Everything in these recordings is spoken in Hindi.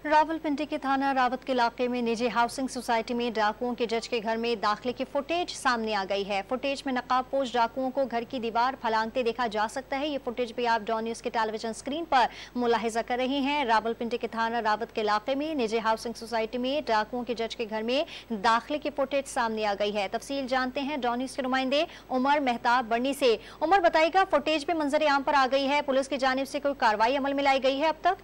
रावलपिंडी के थाना रावत के इलाके में निजी हाउसिंग सोसाइटी में डाकुओं के जज के घर में दाखिले की फुटेज सामने आ गई है। फुटेज में नकाबपोश डाकुओं को घर की दीवार फलांगते देखा जा सकता है। ये फुटेज भी आप डॉन न्यूज के टेलीविजन स्क्रीन पर मुलाहिजा कर रहे हैं। रावलपिंडी के थाना रावत के इलाके में निजी हाउसिंग सोसाइटी में डाकुओं के जज के घर में दाखिले की फुटेज सामने आ गई है। तफसील जानते हैं डॉन न्यूज के नुमाइंदे उमर मेहताब बर्नी से। उमर, बताइएगा, फुटेज में मंजर आम पर आ गई है, पुलिस की जानिब से कोई कार्रवाई अमल में लाई गई है अब तक?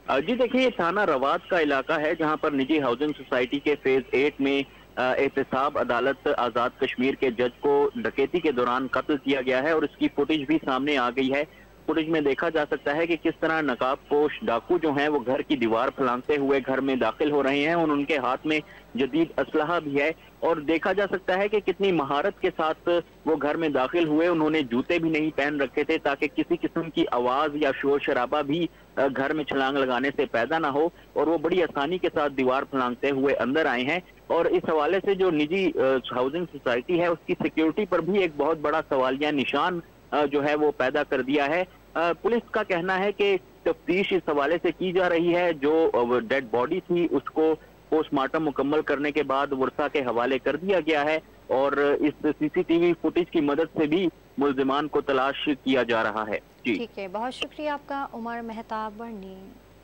जी देखिए, ये थाना रवात का इलाका है जहां पर निजी हाउसिंग सोसाइटी के फेज 8 में एहतसाब अदालत आजाद कश्मीर के जज को डकैती के दौरान कत्ल किया गया है और इसकी फुटेज भी सामने आ गई है। फुटेज में देखा जा सकता है कि किस तरह नकाबपोश डाकू जो हैं वो घर की दीवार फलांगते हुए घर में दाखिल हो रहे हैं और उनके हाथ में जदीद असलहा भी है और देखा जा सकता है कि कितनी महारत के साथ वो घर में दाखिल हुए। उन्होंने जूते भी नहीं पहन रखे थे ताकि किसी किस्म की आवाज या शोर शराबा भी घर में छलांग लगाने से पैदा ना हो और वो बड़ी आसानी के साथ दीवार फलांगते हुए अंदर आए हैं। और इस हवाले से जो निजी हाउसिंग सोसाइटी है उसकी सिक्योरिटी पर भी एक बहुत बड़ा सवालिया निशान जो है वो पैदा कर दिया है। पुलिस का कहना है कि तफ्तीश इस हवाले से की जा रही है। जो डेड बॉडी थी उसको पोस्टमार्टम मुकम्मल करने के बाद वर्षा के हवाले कर दिया गया है और इस सीसीटीवी फुटेज की मदद से भी मुल्जिमान को तलाश किया जा रहा है। जी ठीक है, बहुत शुक्रिया आपका उमर मेहताब बर्नी।